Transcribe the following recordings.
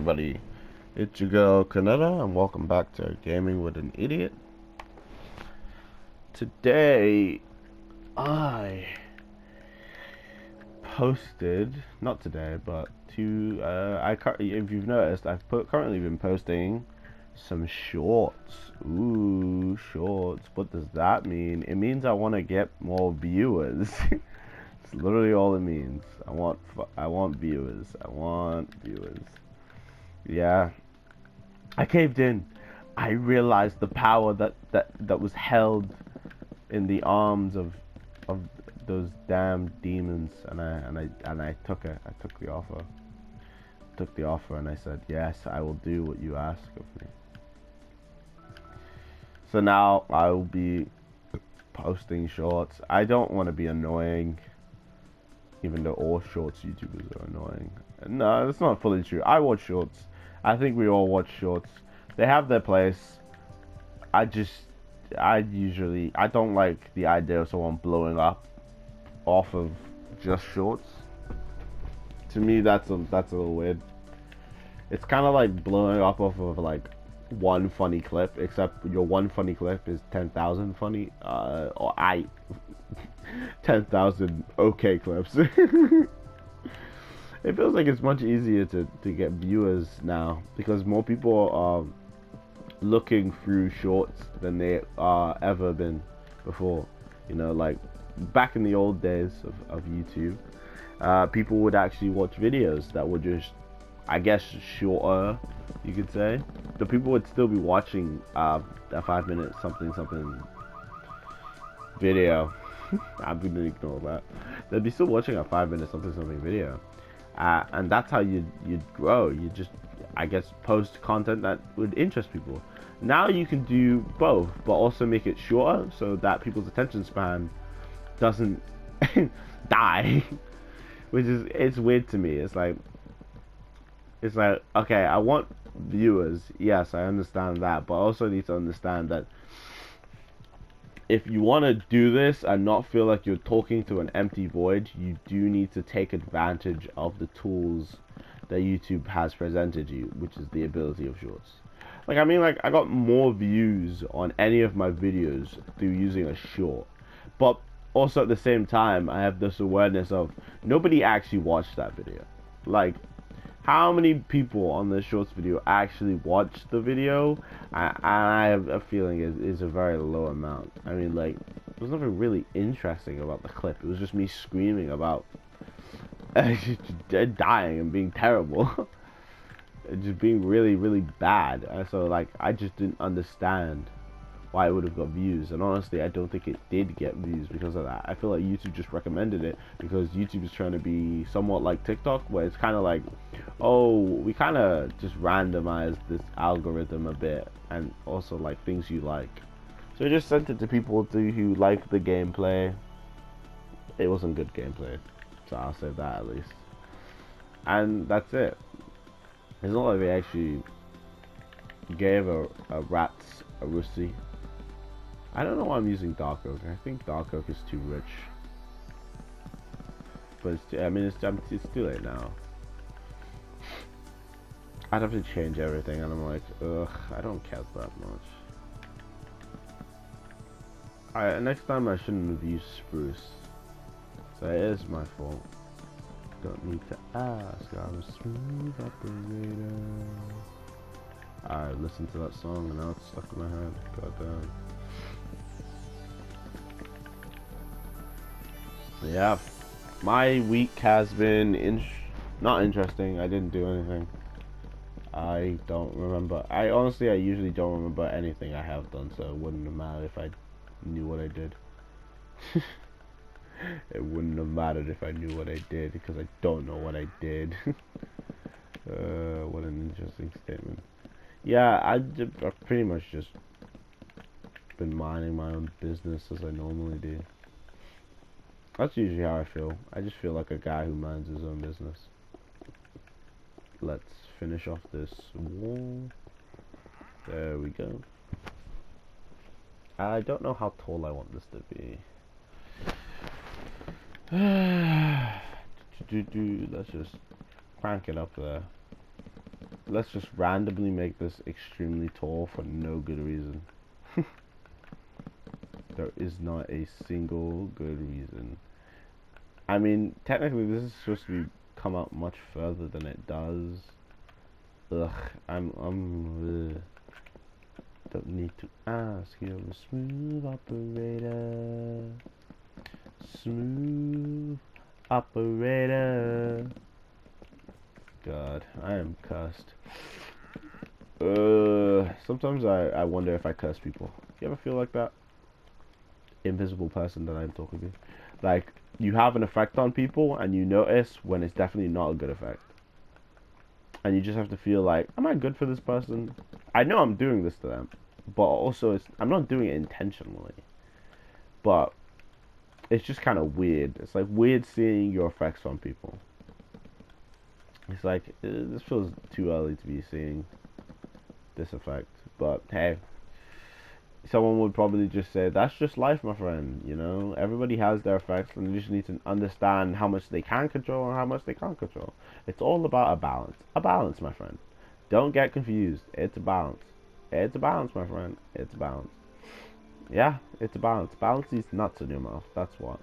everybody? It's your girl Kaneda, and welcome back to Gaming with an Idiot. Today, I posted, not today, but if you've noticed, I've currently been posting some shorts. Ooh, shorts. What does that mean? It means I want to get more viewers. It's literally all it means. I want viewers. I want viewers. Yeah. I caved in. I realized the power that was held in the arms of those damn demons, and I took it. I took the offer. Took the offer, and I said, yes, I will do what you ask of me. So now I will be posting shorts. I don't want to be annoying, even though all shorts YouTubers are annoying. No, that's not fully true. I watch shorts. I think we all watch shorts. They have their place. I don't like the idea of someone blowing up off of just shorts. To me, that's a little weird. It's kind of like blowing up off of like one funny clip, except your one funny clip is 10,000 funny, 10,000 okay clips. It feels like it's much easier to get viewers now because more people are looking through shorts than they ever been before. You know, like back in the old days of YouTube, people would actually watch videos that were just, I guess, shorter, you could say. The people would still be watching a 5-minute something video. I'm gonna ignore that. They'd be still watching a 5-minute something video. And that's how you'd grow. You just, I guess, post content that would interest people. Now you can do both, but also make it shorter so that people's attention span doesn't die. Which is, it's weird to me. It's like, okay, I want viewers. Yes, I understand that, but I also need to understand that if you want to do this and not feel like you're talking to an empty void, you do need to take advantage of the tools that YouTube has presented you, which is the ability of shorts. Like, I mean, like, I got more views on any of my videos through using a short, but also at the same time, I have this awareness of nobody actually watched that video. Like, how many people on the shorts video actually watched the video? I have a feeling is a very low amount. I mean, like, there was nothing really interesting about the clip. It was just me screaming about dying and being terrible. Just being really, really bad. And so, like, I just didn't understand why it would have got views, and honestly I don't think it did get views because of that. I feel like YouTube just recommended it because YouTube is trying to be somewhat like TikTok, where it's kind of like, oh, we kind of just randomized this algorithm a bit, and also like things you like, so it just sent it to people who like the gameplay. It wasn't good gameplay, so I'll say that at least, and that's it. It's not like they actually gave a rat's a russie. I don't know why I'm using Dark Oak. I think Dark Oak is too rich. But it's too late now. I'd have to change everything, and I'm like, ugh, I don't care that much. Alright, next time I shouldn't have used spruce. So it is my fault. Don't need to ask. I'm a smooth operator. I listened to that song and now it's stuck in my head. God damn. Yeah, my week has been not interesting. I didn't do anything. I don't remember. I usually don't remember anything I have done, so it wouldn't have mattered if I knew what I did. It wouldn't have mattered if I knew what I did, because I don't know what I did. What an interesting statement. Yeah, I've pretty much just been minding my own business as I normally do. That's usually how I feel. I just feel like a guy who minds his own business. Let's finish off this wall. There we go. I don't know how tall I want this to be. Let's just crank it up there. let's just randomly make this extremely tall for no good reason. There is not a single good reason. I mean, technically this is supposed to be come out much further than it does. Ugh, ugh. Don't need to ask, you're a smooth operator. Smooth operator. God, I am cussed. Sometimes I wonder if I curse people. You ever feel like that? Invisible person that I'm talking to. Like, you have an effect on people and you notice when it's definitely not a good effect. And you just have to feel like, am I good for this person? I know I'm doing this to them, but also I'm not doing it intentionally. But it's just kind of weird. It's like weird seeing your effects on people. It's like, this feels too early to be seeing this effect. But hey, someone would probably just say, that's just life, my friend. You know, everybody has their effects, and you just need to understand how much they can control and how much they can't control. It's all about a balance. A balance, my friend. Don't get confused. It's a balance. It's a balance, my friend. It's a balance. Yeah, it's a balance. Balance these nuts in your mouth. That's what.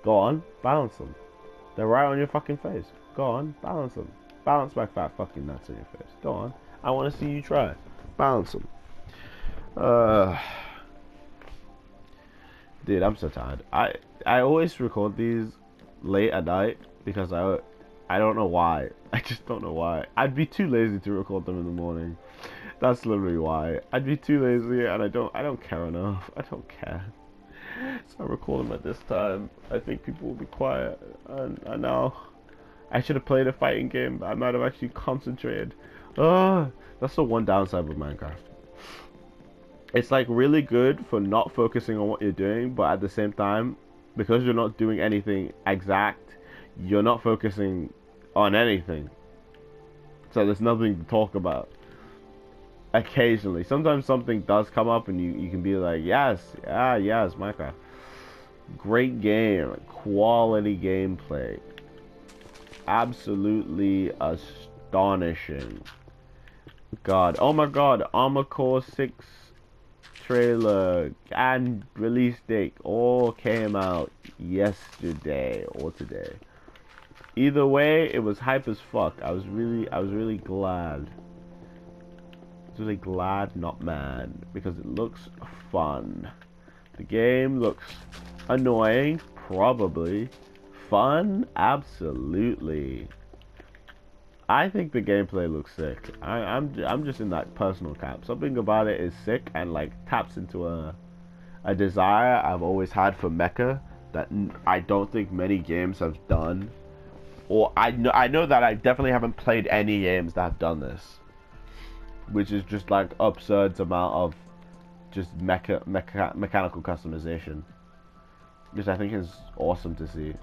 Go on, balance them. They're right on your fucking face. Go on, balance them. Balance my fat fucking nuts in your face. Go on. I want to see you try. Balance them. Dude, I'm so tired. I always record these late at night because I don't know why. I just don't know why. I'd be too lazy to record them in the morning. That's literally why. I'd be too lazy, and I don't care enough. I don't care. So I record them at this time. I think people will be quiet, and I know I should have played a fighting game. I might have actually concentrated. That's the one downside with Minecraft. It's like really good for not focusing on what you're doing, but at the same time, because you're not doing anything exact, you're not focusing on anything. So there's nothing to talk about. Occasionally, sometimes something does come up and you can be like, yes, yes, Minecraft. Great game, quality gameplay. Absolutely astonishing. God, oh my god, Armored Core 6 trailer and release date all came out yesterday or today. Either way, it was hype as fuck. I was really glad. I was really glad, not mad, because it looks fun. The game looks annoying, probably. Fun, absolutely. I think the gameplay looks sick. I'm just in that personal camp. Something about it is sick and like taps into a desire I've always had for mecha that I don't think many games have done. Or I know that I definitely haven't played any games that have done this, which is just like absurd amount of just mechanical customization, which I think is awesome to see.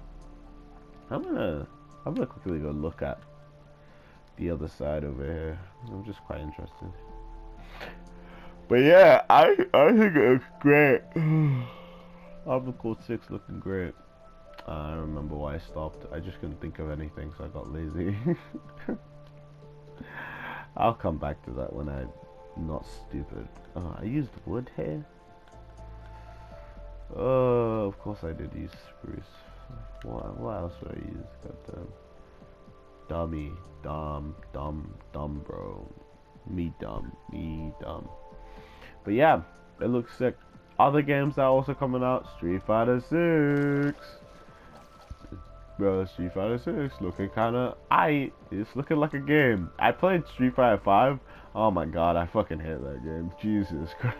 I'm gonna quickly go look at the other side over here. I'm just quite interested. But yeah, I think it looks great. Armored Core 6 looking great. I don't remember why I stopped. I just couldn't think of anything, so I got lazy. I'll come back to that when I'm not stupid. Oh, I used wood here? Oh, of course I did use spruce. What else do I use? Goddamn. Dummy. Dumb, bro. Me dumb. But yeah, it looks sick. Other games that are also coming out, Street Fighter 6. Bro, Street Fighter 6 looking kinda it's looking like a game. I played Street Fighter 5. Oh my god, I fucking hate that game. Jesus Christ.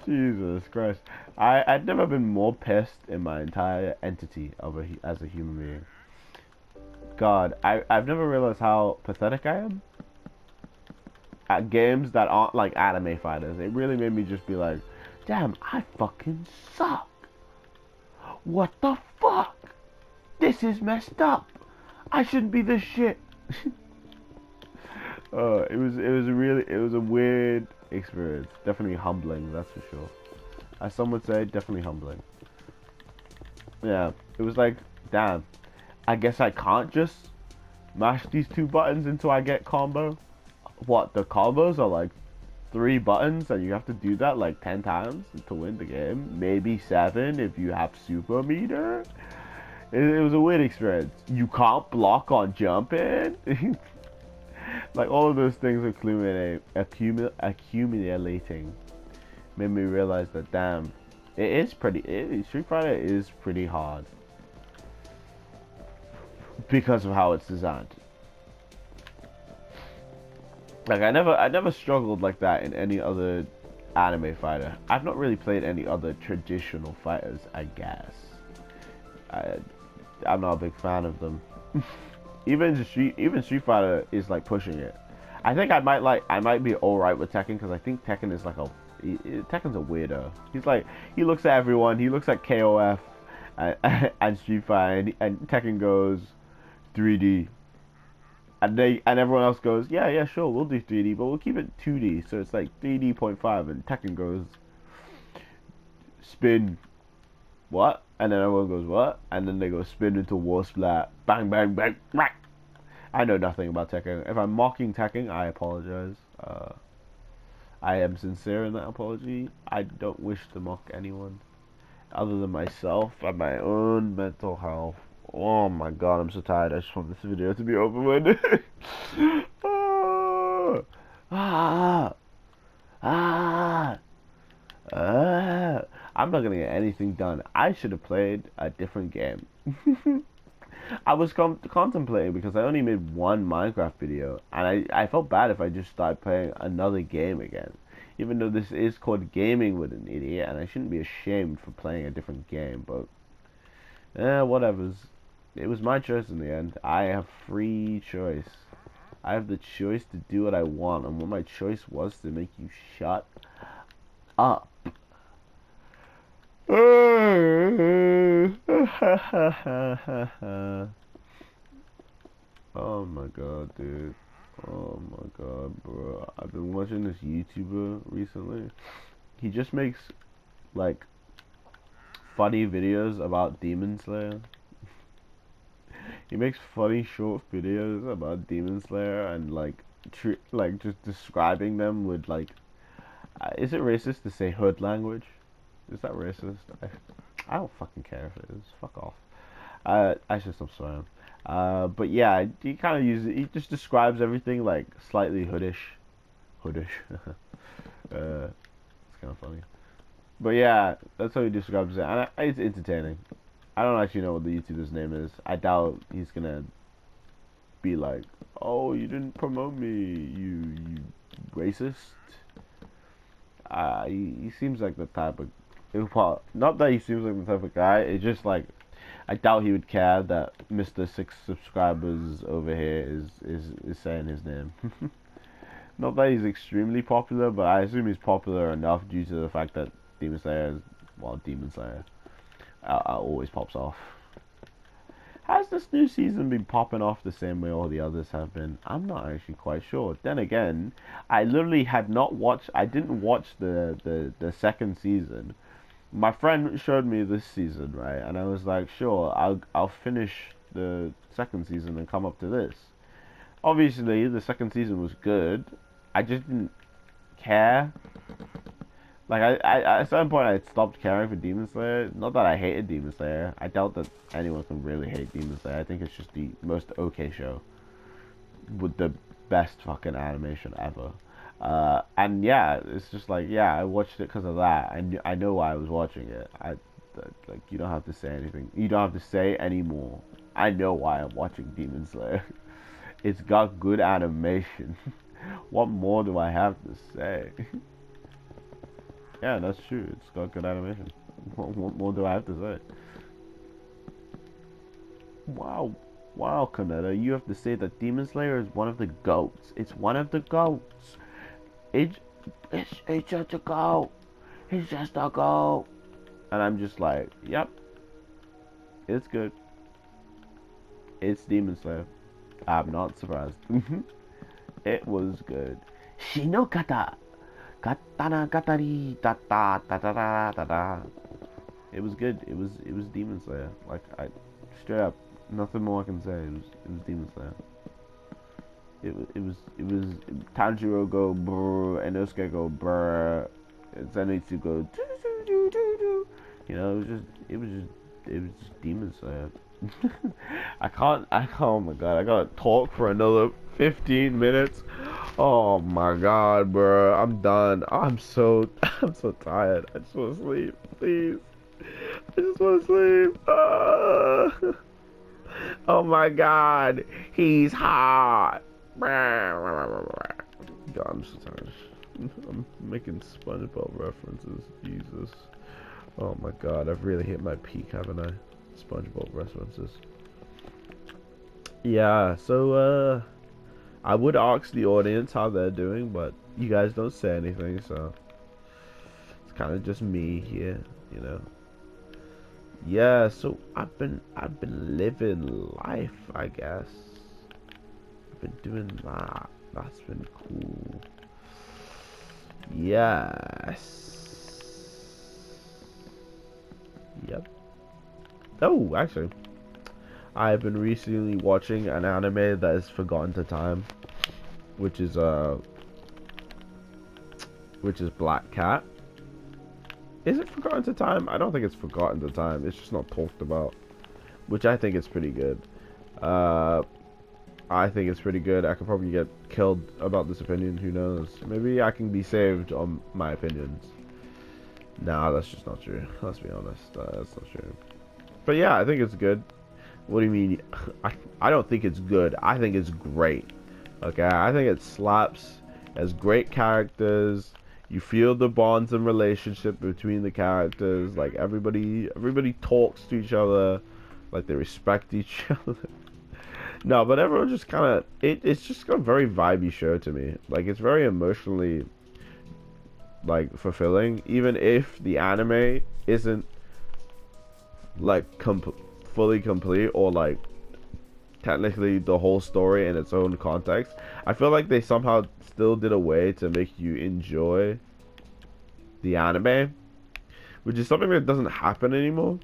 Jesus Christ. I've never been more pissed in my entire entity as a human being. God, I've never realized how pathetic I am at games that aren't like anime fighters. It really made me just be like, damn, I fucking suck. What the fuck? This is messed up. I shouldn't be this shit. It was a weird experience. Definitely humbling, that's for sure. As some would say, definitely humbling. Yeah, it was like, damn, I guess I can't just Mash these 2 buttons until I get combo. What, the combos are like 3 buttons and you have to do that like 10 times to win the game. Maybe 7 if you have super meter. It was a weird experience. You can't block on jumping. Like all of those things accumulating made me realize that damn, Street Fighter is pretty hard because of how it's designed. Like I never struggled like that in any other anime fighter. I've not really played any other traditional fighters, I guess. I'm not a big fan of them. Even Street Fighter is like pushing it. I think I might be alright with Tekken because I think Tekken is like Tekken's a weirdo. He looks at everyone. He looks at KOF and Street Fighter and Tekken goes 3D. And everyone else goes, yeah, sure, we'll do 3D, but we'll keep it 2D. So it's like 3D.5, and Tekken goes, spin, what? And then everyone goes, what? And then they go spin into War Splat, bang, bang, bang, bang. I know nothing about Tekken. If I'm mocking Tekken, I apologize. I am sincere in that apology. I don't wish to mock anyone other than myself and my own mental health. Oh my god, I'm so tired. I just want this video to be over with. I'm not gonna get anything done. I should have played a different game. I was contemplating because I only made 1 Minecraft video, and I felt bad if I just started playing another game again. Even though this is called Gaming with an Idiot, and I shouldn't be ashamed for playing a different game, but whatever's. It was my choice in the end. I have free choice. I have the choice to do what I want, and what my choice was to make you shut up. Oh my god, dude. Oh my god, bro. I've been watching this YouTuber recently. He just makes, like, funny videos about Demon Slayer. He makes funny short videos about Demon Slayer and like just describing them with like, is it racist to say hood language? Is that racist? I don't fucking care if it is. Fuck off. I should stop swearing. But yeah, he kind of uses. He just describes everything like slightly hoodish. It's kind of funny. But yeah, that's how he describes it, and it's entertaining. I don't actually know what the YouTuber's name is. I doubt he's gonna be like, "Oh, you didn't promote me, you racist." He seems like the type of, not that he seems like the type of guy. It's just like, I doubt he would care that Mr. 6 subscribers over here is saying his name. Not that he's extremely popular, but I assume he's popular enough due to the fact that Demon Slayer is, well, Demon Slayer. Always pops off. Has this new season been popping off the same way all the others have been? I'm not actually quite sure. Then again, I literally had not watched. I didn't watch the second season. My friend showed me this season, right, and I was like, sure, I'll finish the second season and come up to this. Obviously, the second season was good. I just didn't care. Like, I at a certain point, I stopped caring for Demon Slayer. Not that I hated Demon Slayer. I doubt that anyone can really hate Demon Slayer. I think it's just the most okay show with the best fucking animation ever. And yeah, it's just like, yeah, I watched it because of that. I know why I was watching it. Like, you don't have to say anything. You don't have to say anymore. I know why I'm watching Demon Slayer. It's got good animation. What more do I have to say? Yeah, that's true. It's got good animation. What more do I have to say? Wow. Wow, Kaneda, you have to say that Demon Slayer is one of the GOATs. It's one of the GOATs. It's just a GOAT. It's just a GOAT. And I'm just like, yep. It's good. It's Demon Slayer. I'm not surprised. It was good. Shinokata. Katana Katari da da da da da da da. It was good. It was Demon Slayer. Like, I straight up, nothing more I can say. It was Demon Slayer. It was Tanjiro go brr, and Inosuke go brr, and Zenitsu go doo doo doo doo doo. You know, it was just Demon Slayer. Oh my god, I gotta talk for another 15 minutes. Oh my god, bro, I'm done. I'm so tired. I just want to sleep, please. I just want to sleep. Oh my god, he's hot. God, I'm so tired. I'm making SpongeBob references. Jesus. Oh my god, I've really hit my peak, haven't I? SpongeBob references. Yeah, so I would ask the audience how they're doing, but you guys don't say anything, so it's kind of just me here, you know. Yeah, so I've been living life, I guess. I've been doing that. That's been cool. Yes. Yep. Oh, actually, I've been recently watching an anime that is Forgotten to Time, which is Black Cat. Is it Forgotten to Time? I don't think it's Forgotten to Time. It's just not talked about, which I think is pretty good. I think it's pretty good. I could probably get killed about this opinion. Who knows? Maybe I can be saved on my opinions. Nah, that's just not true. Let's be honest. That's not true. But yeah, I think it's good. What do you mean? I don't think it's good. I think it's great. Okay, I think it slaps. It has great characters. You feel the bonds and relationship between the characters. Like everybody talks to each other. Like they respect each other. No, but everyone just kind of it's just a very vibey show to me. Like it's very emotionally like fulfilling, even if the anime isn't like fully complete or like technically the whole story in its own context. I feel like they somehow still did a way to make you enjoy the anime, which is something that doesn't happen anymore,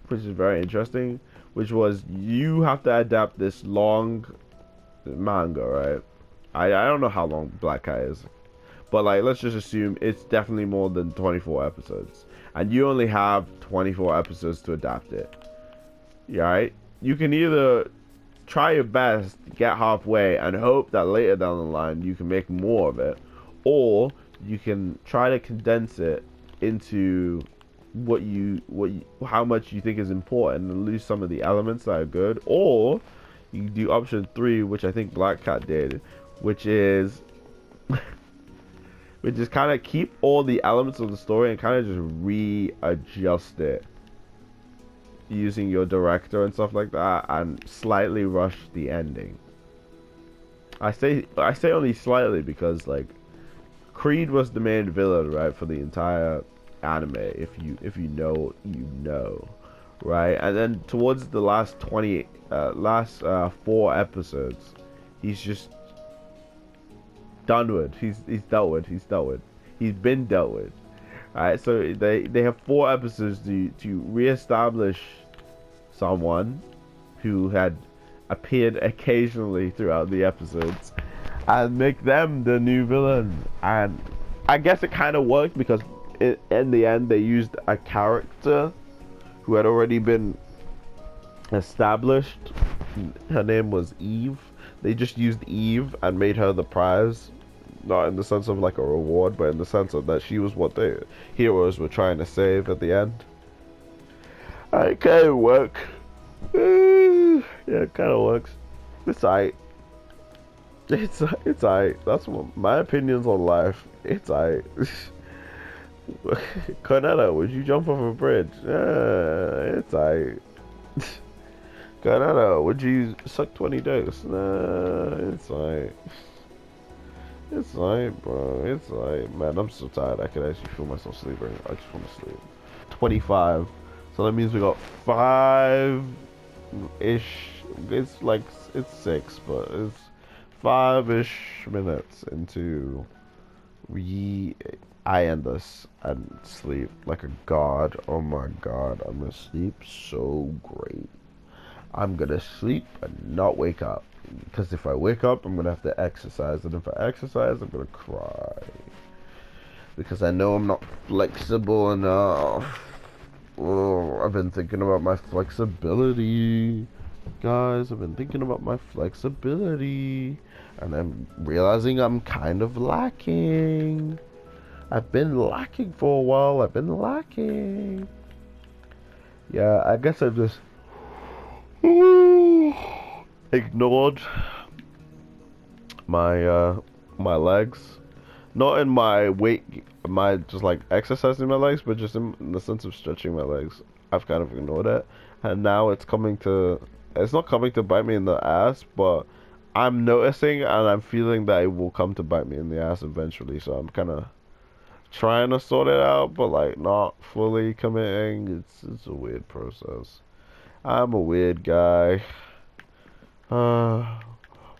which is very interesting. Which was you have to adapt this long manga, right? I don't know how long Black Cat is, but like let's just assume it's definitely more than 24 episodes, and you only have 24 episodes to adapt it. Yeah, right? You can either try your best, get halfway, and hope that later down the line you can make more of it, or you can try to condense it into how much you think is important and lose some of the elements that are good, or you can do option 3, which I think Black Cat did, which is kind of keep all the elements of the story and kind of just readjust it using your director and stuff like that, and slightly rush the ending. I say only slightly because like Creed was the main villain, right, for the entire anime. If you know, you know, right? And then towards the last 4 episodes, he's just done with. He's dealt with. He's been dealt with. Alright, so they have 4 episodes to reestablish someone who had appeared occasionally throughout the episodes and make them the new villain. And I guess it kind of worked because in the end they used a character who had already been established. Her name was Eve. They just used Eve and made her the prize, not in the sense of like a reward, but in the sense of that she was what the heroes were trying to save at the end. It kind of work. Yeah, it kind of works. It's alright. It's alright. That's my opinions on life. It's alright. Cornetto, would you jump off a bridge? It's alright. Cornetto, would you suck 20 dicks? Nah, it's alright. It's alright, bro. It's alright. Man, I'm so tired. I can actually feel myself sleeping. I just want to sleep. 25. So that means we got 5-ish. It's like, it's 6, but it's 5-ish minutes into I end this and sleep like a god. Oh my god, I'm gonna sleep so great. I'm gonna sleep and not wake up. Because if I wake up, I'm gonna have to exercise, and if I exercise, I'm gonna cry. Because I know I'm not flexible enough. Oh, I've been thinking about my flexibility. Guys, I've been thinking about my flexibility. And I'm realizing I'm kind of lacking. I've been lacking for a while. I've been lacking. Yeah, I guess I've just ignored my legs. Not in my weight, my just like exercising my legs, but just in the sense of stretching my legs. I've kind of ignored it, and now it's not coming to bite me in the ass, but I'm noticing and I'm feeling that it will come to bite me in the ass eventually. So I'm kind of trying to sort it out, but like not fully committing. It's a weird process. I'm a weird guy. Uh,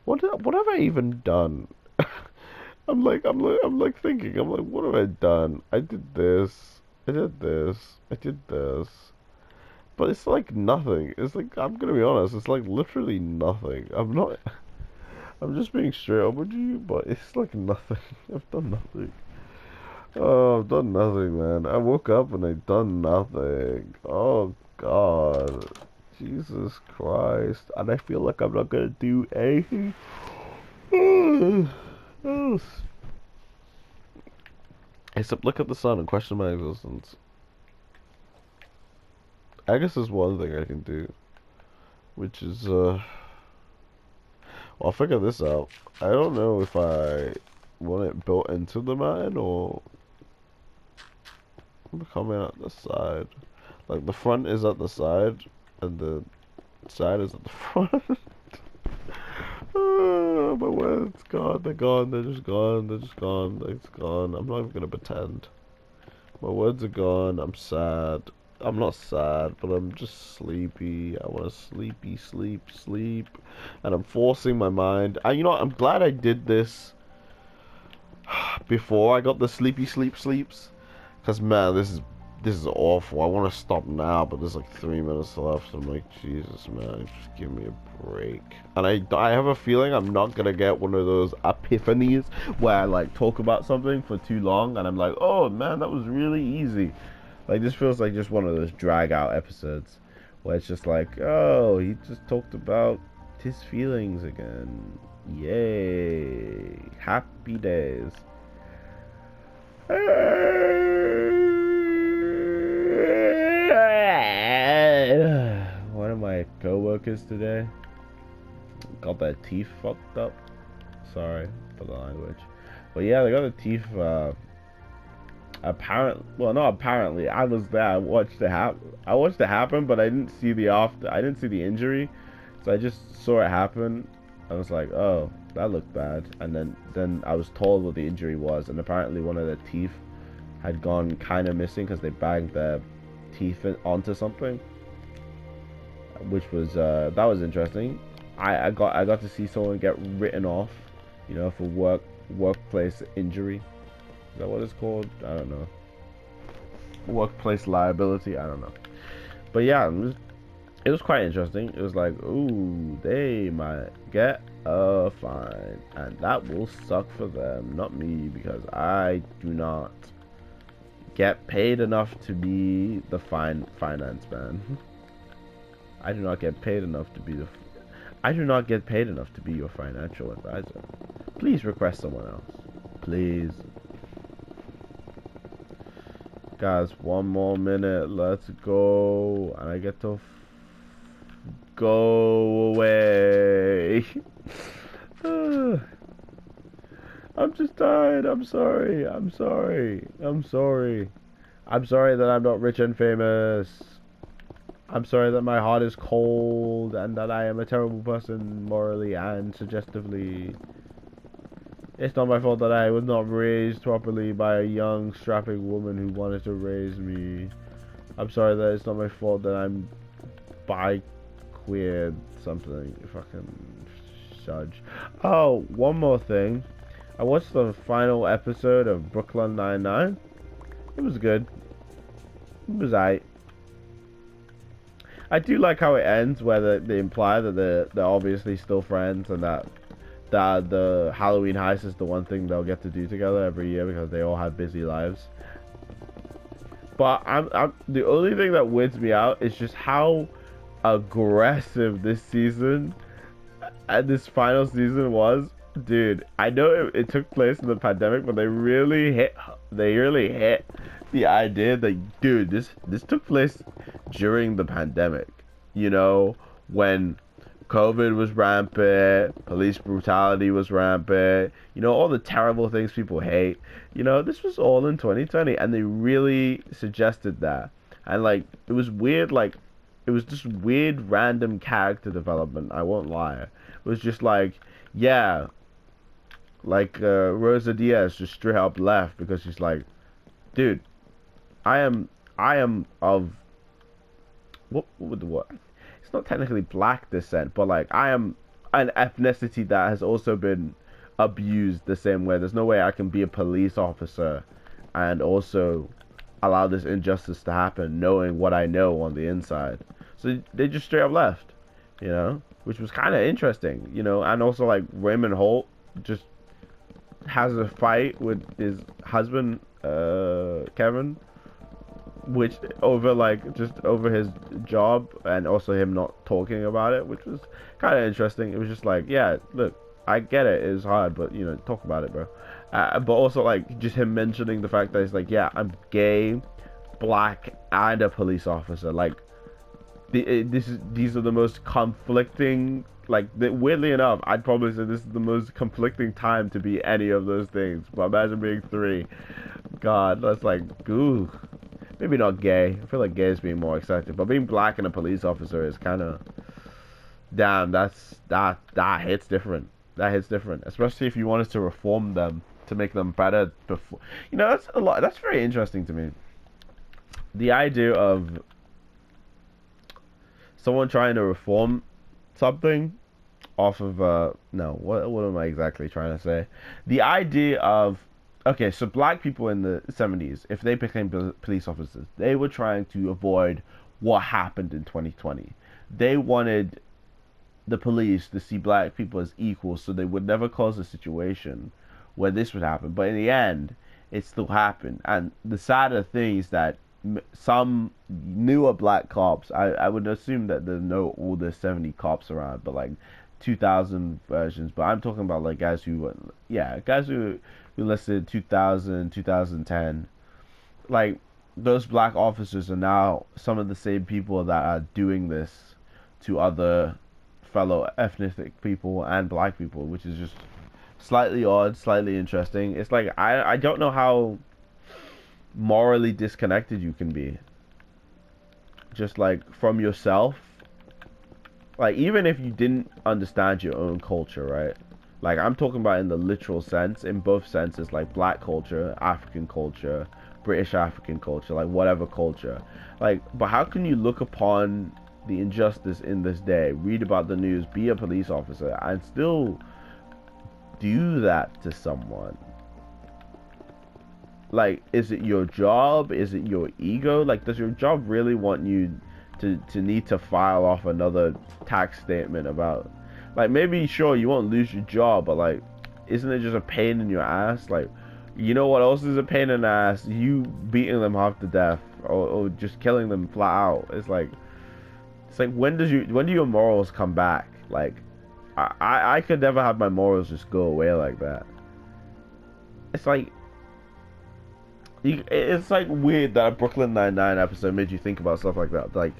what have I even done? I'm like thinking. I'm like, what have I done? I did this. I did this. I did this. But it's like nothing. It's like, I'm gonna be honest. It's like literally nothing. I'm not. I'm just being straight up with you, but it's like nothing. I've done nothing. Oh, I've done nothing, man. I woke up and I've done nothing. Oh God, Jesus Christ! And I feel like I'm not gonna do anything else. Except look at the sun and question my existence. I guess there's one thing I can do, which is well, I'll figure this out. I don't know if I want it built into the mine or coming out the side. Like the front is at the side and the side is at the front. My words, gone. They're gone. They're just gone. They're just gone. It's gone. I'm not even gonna pretend. My words are gone. I'm sad. I'm not sad, but I'm just sleepy. I want to sleep. And I'm forcing my mind. You know what? I'm glad I did this before I got the sleeps. Because, man, this is awful. I want to stop now, but there's like 3 minutes left. I'm like, Jesus, man, just give me a break. And I have a feeling I'm not gonna get one of those epiphanies where I like talk about something for too long and I'm like, oh man, that was really easy. Like, this feels like just one of those drag out episodes where it's just like, oh, he just talked about his feelings again. Yay. Happy days. One of my co-workers today got their teeth fucked up. Sorry for the language. But yeah, they got the teeth well, not apparently. I was there. I watched it happen, but I didn't see the injury. So I just saw it happen. I was like, "Oh, that looked bad." And then I was told what the injury was, and apparently one of their teeth had gone kind of missing because they banged their teeth onto something, which was that was interesting. I got to see someone get written off, you know, for workplace injury. Is that what it's called? I don't know. Workplace liability. I don't know. But yeah, it was quite interesting. It was like, ooh, they might get a fine, and that will suck for them, not me, because I do not get paid enough to be the finance man. I do not get paid enough to be your financial advisor. Please request someone else. Please. Guys, one more minute. Let's go. And I get to go away. I'm just tired. I'm sorry that I'm not rich and famous. I'm sorry that my heart is cold and that I am a terrible person morally and suggestively. It's not my fault that I was not raised properly by a young, strapping woman who wanted to raise me. I'm sorry that it's not my fault that I'm bi-queer something, if I can judge. Oh, one more thing. I watched the final episode of Brooklyn Nine-Nine. It was good. It was aight. I do like how it ends, where they imply that they're obviously still friends, and that the Halloween heist is the one thing they'll get to do together every year because they all have busy lives. But I'm the only thing that weirds me out is just how aggressive this season and this final season was. Dude, I know it took place in the pandemic, but they really hit the idea that, dude, this took place during the pandemic, you know, when COVID was rampant, police brutality was rampant, you know, all the terrible things people hate. You know, this was all in 2020, and they really suggested that. And like, it was weird, like, it was just weird random character development, I won't lie. It was just like, yeah, like Rosa Diaz just straight up left because she's like, dude, I am of what? It's not technically black descent, but like I am an ethnicity that has also been abused the same way. There's no way I can be a police officer and also allow this injustice to happen, knowing what I know on the inside. So they just straight up left, you know, which was kind of interesting, you know. And also like Raymond Holt just has a fight with his husband, Kevin, which over like just over his job, and also him not talking about it, which was kind of interesting. It was just like, yeah, look, I get it, it's hard, but you know, talk about it, bro. But also like just him mentioning the fact that he's like, yeah, I'm gay, black, and a police officer. Like these are the most conflicting, like, weirdly enough, I'd probably say this is the most conflicting time to be any of those things. But imagine being three. God, that's like, ooh. Maybe not gay. I feel like gay is being more accepted, but being black and a police officer is kind of, damn. That hits different. That hits different, especially if you wanted to reform them to make them better. Before, you know, that's a lot. That's very interesting to me. The idea of someone trying to reform something off of no, what am I exactly trying to say? The idea of, okay, so black people in the 70s, if they became police officers, they were trying to avoid what happened in 2020. They wanted the police to see black people as equals, so they would never cause a situation where this would happen. But in the end, it still happened. And the sadder thing is that some newer black cops, I would assume that there's no older 70 cops around, but like 2000 versions. But I'm talking about like guys who, yeah, guys who listed 2000, 2010. Like, those black officers are now some of the same people that are doing this to other fellow ethnic people and black people, which is just slightly odd, slightly interesting. It's like, I don't know how morally disconnected you can be, just like from yourself. Like, even if you didn't understand your own culture, right? Like, I'm talking about in the literal sense, in both senses, like black culture, African culture, British African culture, like whatever culture. Like, but how can you look upon the injustice in this day, read about the news, be a police officer, and still do that to someone? Like, is it your job? Is it your ego? Like, does your job really want you to need to file off another tax statement about, like, maybe sure you won't lose your job, but like, isn't it just a pain in your ass? Like, you know what else is a pain in the ass? You beating them half to death, or just killing them flat out. It's like when do your morals come back? Like, I could never have my morals just go away like that. It's like, it's like weird that a Brooklyn Nine-Nine episode made you think about stuff like that. Like,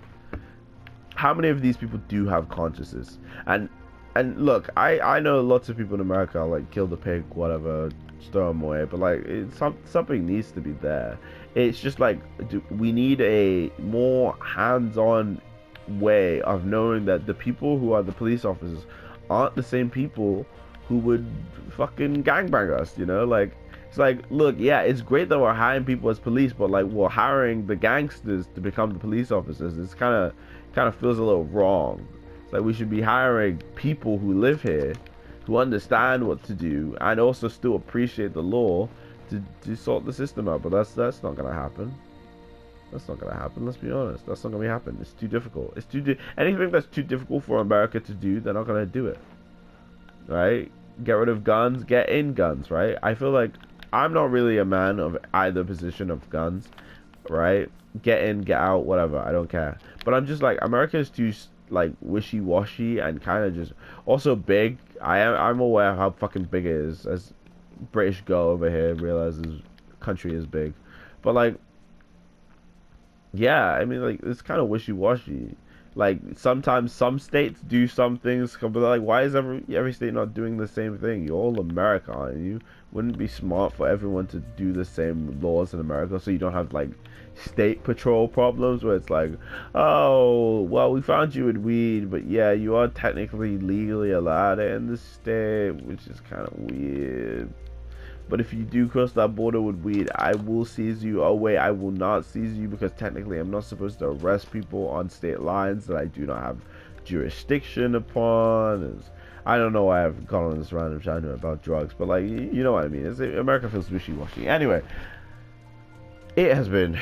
how many of these people do have consciences? And look, I know lots of people in America are like, kill the pig, whatever, throw them away. But like, something needs to be there. It's just like, we need a more hands-on way of knowing that the people who are the police officers aren't the same people who would fucking gangbang us, you know? Like, it's like, look, yeah, it's great that we're hiring people as police, but like, we're hiring the gangsters to become the police officers. It's kind of feels a little wrong. It's like, we should be hiring people who live here, who understand what to do, and also still appreciate the law to sort the system out. But that's not gonna happen. That's not gonna happen. Let's be honest. That's not gonna happen. It's too difficult. It's too anything that's too difficult for America to do. They're not gonna do it. Right? Get rid of guns. Get in guns. Right? I feel like I'm not really a man of either position of guns. Right? Get in, get out, whatever. I don't care. But I'm just like America is too like wishy-washy and kind of just also big. I'm aware of how fucking big it is. As British girl over here realizes country is big, but like yeah, I mean, like, it's kind of wishy-washy. Like, sometimes some states do some things, but like, why is every state not doing the same thing? You're all America, aren't you? Wouldn't it be smart for everyone to do the same laws in America so you don't have, like, state patrol problems where it's like, oh, well, we found you with weed, but yeah, you are technically legally allowed it in the state, which is kind of weird. But if you do cross that border with weed, I will seize you. Oh wait, I will not seize you because technically I'm not supposed to arrest people on state lines that I do not have jurisdiction upon. I don't know why I've gone on this random tangent about drugs, but like, you know what I mean. America feels wishy-washy. Anyway, it has been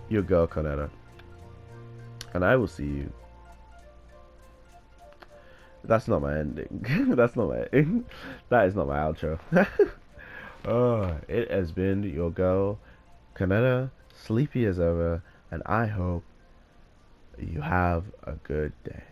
your girl Cornetta, and I will see you. That's not my ending. That's not my. That is not my outro. Oh, it has been your girl, Kaneda, sleepy as ever, and I hope you have a good day.